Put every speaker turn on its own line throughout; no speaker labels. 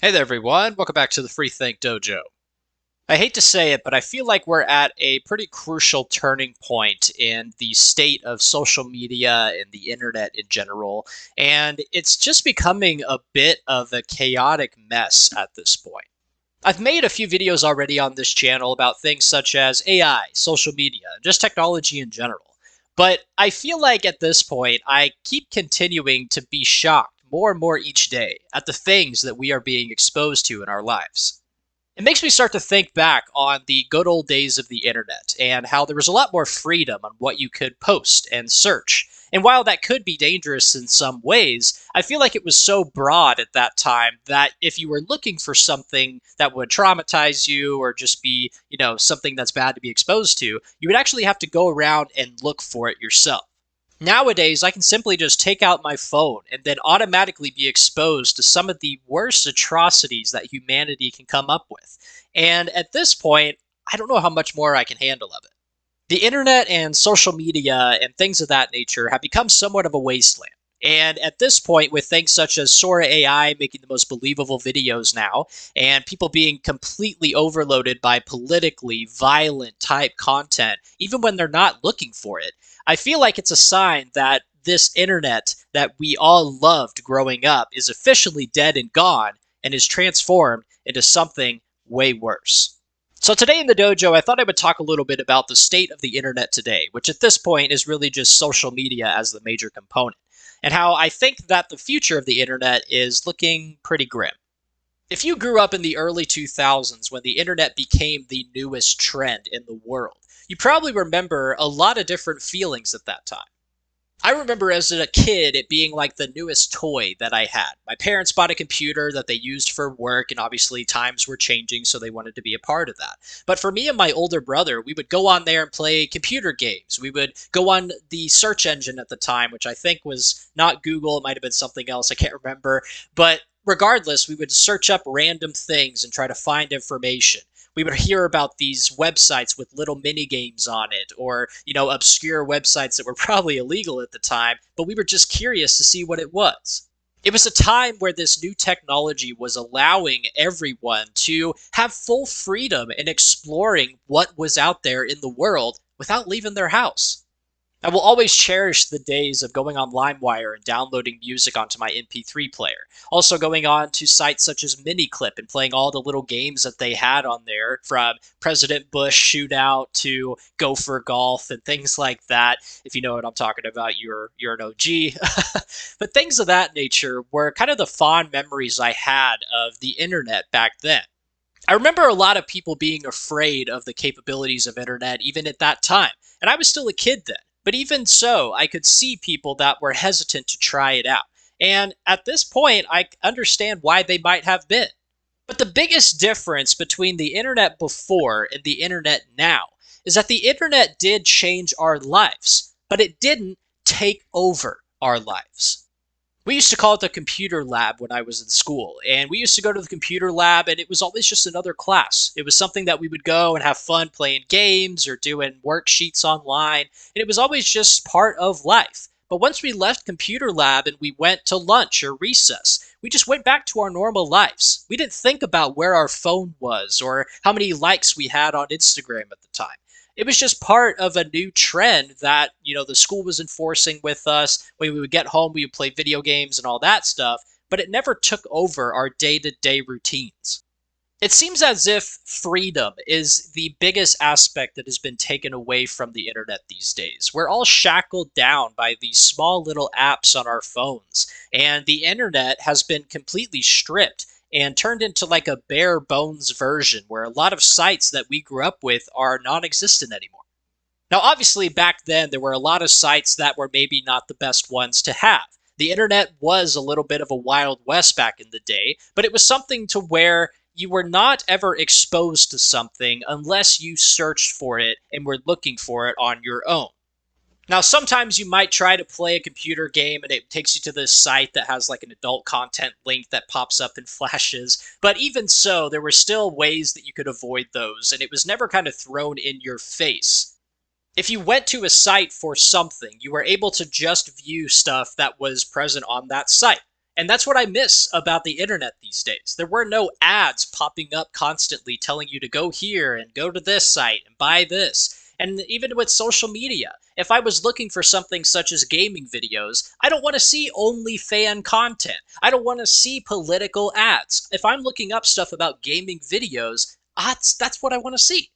Hey there, everyone. Welcome back to the Free Think Dojo. I hate to say it, but I feel like we're at a pretty crucial turning point in the state of social media and the internet in general, and it's just becoming a bit of a chaotic mess at this point. I've made a few videos already on this channel about things such as AI, social media, and just technology in general. But I feel like at this point, I keep continuing to be shocked more and more each day at the things that we are being exposed to in our lives. It makes me start to think back on the good old days of the internet and how there was a lot more freedom on what you could post and search. And while that could be dangerous in some ways, I feel like it was so broad at that time that if you were looking for something that would traumatize you or just be, something that's bad to be exposed to, you would actually have to go around and look for it yourself. Nowadays, I can simply just take out my phone and then automatically be exposed to some of the worst atrocities that humanity can come up with. And at this point, I don't know how much more I can handle of it. The internet and social media and things of that nature have become somewhat of a wasteland. And at this point, with things such as Sora AI making the most believable videos now, and people being completely overloaded by politically violent type content, even when they're not looking for it, I feel like it's a sign that this internet that we all loved growing up is officially dead and gone and is transformed into something way worse. So today in the dojo, I thought I would talk a little bit about the state of the internet today, which at this point is really just social media as the major component, and how I think that the future of the internet is looking pretty grim. If you grew up in the early 2000s when the internet became the newest trend in the world, you probably remember a lot of different feelings at that time. I remember as a kid it being like the newest toy that I had. My parents bought a computer that they used for work, and obviously times were changing, so they wanted to be a part of that. But for me and my older brother, we would go on there and play computer games. We would go on the search engine at the time, which I think was not Google, it might have been something else, I can't remember. But regardless, we would search up random things and try to find information. We would hear about these websites with little mini games on it, or obscure websites that were probably illegal at the time, but we were just curious to see what it was. It was a time where this new technology was allowing everyone to have full freedom in exploring what was out there in the world without leaving their house. I will always cherish the days of going on LimeWire and downloading music onto my MP3 player. Also going on to sites such as Miniclip and playing all the little games that they had on there, from President Bush Shootout to Gopher Golf and things like that. If you know what I'm talking about, you're an OG. But things of that nature were kind of the fond memories I had of the internet back then. I remember a lot of people being afraid of the capabilities of internet even at that time, and I was still a kid then. But even so, I could see people that were hesitant to try it out. And at this point, I understand why they might have been. But the biggest difference between the internet before and the internet now is that the internet did change our lives, but it didn't take over our lives. We used to call it the computer lab when I was in school. And we used to go to the computer lab, and it was always just another class. It was something that we would go and have fun playing games or doing worksheets online. And it was always just part of life. But once we left computer lab and we went to lunch or recess, we just went back to our normal lives. We didn't think about where our phone was or how many likes we had on Instagram at the time. It was just part of a new trend that, the school was enforcing with us. When we would get home, we would play video games and all that stuff, but it never took over our day-to-day routines. It seems as if freedom is the biggest aspect that has been taken away from the internet these days. We're all shackled down by these small little apps on our phones, and the internet has been completely stripped and turned into like a bare bones version where a lot of sites that we grew up with are non existent anymore. Now, obviously, back then, there were a lot of sites that were maybe not the best ones to have. The internet was a little bit of a wild west back in the day, but it was something to where you were not ever exposed to something unless you searched for it and were looking for it on your own. Now, sometimes you might try to play a computer game and it takes you to this site that has like an adult content link that pops up and flashes. But even so, there were still ways that you could avoid those, and it was never kind of thrown in your face. If you went to a site for something, you were able to just view stuff that was present on that site. And that's what I miss about the internet these days. There were no ads popping up constantly telling you to go here and go to this site and buy this. And even with social media, if I was looking for something such as gaming videos, I don't want to see only fan content. I don't want to see political ads. If I'm looking up stuff about gaming videos, that's what I want to see.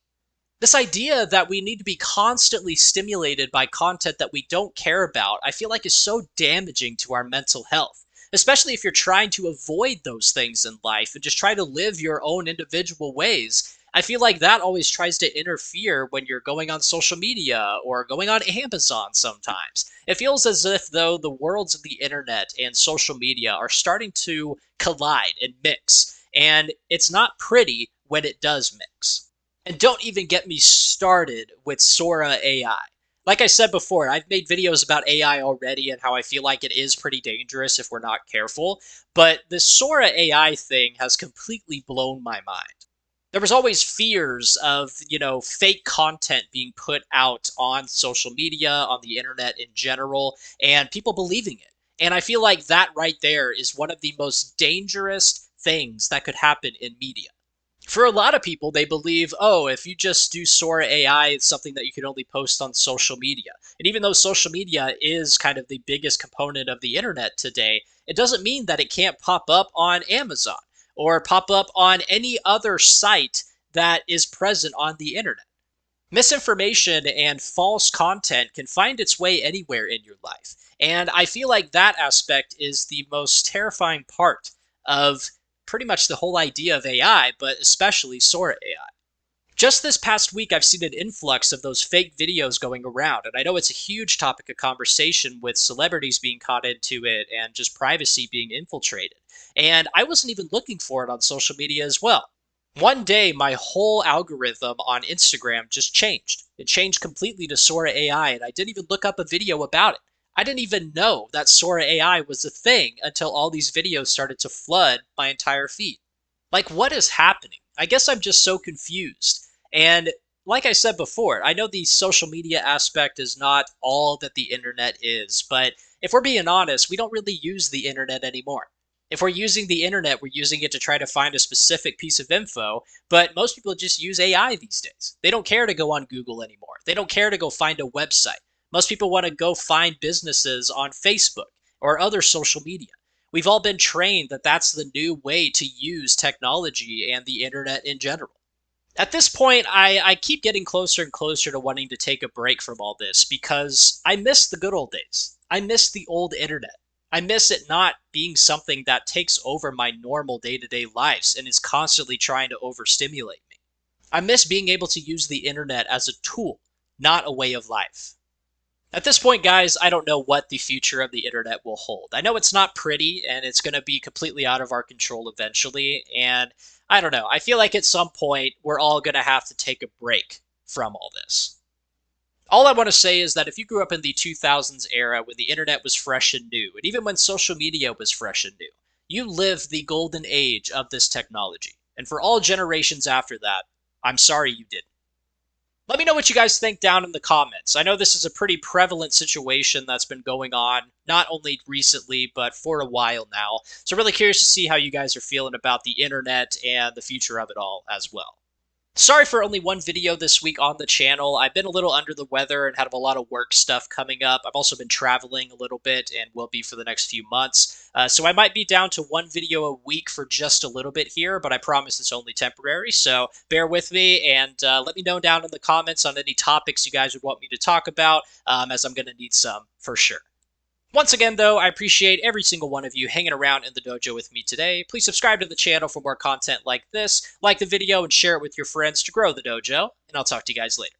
This idea that we need to be constantly stimulated by content that we don't care about, I feel like is so damaging to our mental health, especially if you're trying to avoid those things in life and just try to live your own individual ways. I feel like that always tries to interfere when you're going on social media or going on Amazon sometimes. It feels as if, though, the worlds of the internet and social media are starting to collide and mix, and it's not pretty when it does mix. And don't even get me started with Sora AI. Like I said before, I've made videos about AI already and how I feel like it is pretty dangerous if we're not careful, but this Sora AI thing has completely blown my mind. There was always fears of, fake content being put out on social media, on the internet in general, and people believing it. And I feel like that right there is one of the most dangerous things that could happen in media. For a lot of people, they believe, oh, if you just do Sora AI, it's something that you can only post on social media. And even though social media is kind of the biggest component of the internet today, it doesn't mean that it can't pop up on Amazon or pop up on any other site that is present on the internet. Misinformation and false content can find its way anywhere in your life. And I feel like that aspect is the most terrifying part of pretty much the whole idea of AI, but especially Sora AI. Just this past week, I've seen an influx of those fake videos going around, and I know it's a huge topic of conversation with celebrities being caught into it and just privacy being infiltrated. And I wasn't even looking for it on social media as well. One day, my whole algorithm on Instagram just changed. It changed completely to Sora AI, and I didn't even look up a video about it. I didn't even know that Sora AI was a thing until all these videos started to flood my entire feed. Like, what is happening? I guess I'm just so confused. And like I said before, I know the social media aspect is not all that the internet is, but if we're being honest, we don't really use the internet anymore. If we're using the internet, we're using it to try to find a specific piece of info, but most people just use AI these days. They don't care to go on Google anymore. They don't care to go find a website. Most people want to go find businesses on Facebook or other social media. We've all been trained that that's the new way to use technology and the internet in general. At this point, I keep getting closer and closer to wanting to take a break from all this because I miss the good old days. I miss the old internet. I miss it not being something that takes over my normal day-to-day lives and is constantly trying to overstimulate me. I miss being able to use the internet as a tool, not a way of life. At this point, guys, I don't know what the future of the internet will hold. I know it's not pretty, and it's going to be completely out of our control eventually, and I don't know. I feel like at some point, we're all going to have to take a break from all this. All I want to say is that if you grew up in the 2000s era when the internet was fresh and new, and even when social media was fresh and new, you lived the golden age of this technology. And for all generations after that, I'm sorry you didn't. Let me know what you guys think down in the comments. I know this is a pretty prevalent situation that's been going on, not only recently, but for a while now. So really curious to see how you guys are feeling about the internet and the future of it all as well. Sorry for only one video this week on the channel. I've been a little under the weather and had a lot of work stuff coming up. I've also been traveling a little bit and will be for the next few months. So I might be down to one video a week for just a little bit here, but I promise it's only temporary. So bear with me and let me know down in the comments on any topics you guys would want me to talk about, as I'm going to need some for sure. Once again, though, I appreciate every single one of you hanging around in the dojo with me today. Please subscribe to the channel for more content like this, like the video, and share it with your friends to grow the dojo, and I'll talk to you guys later.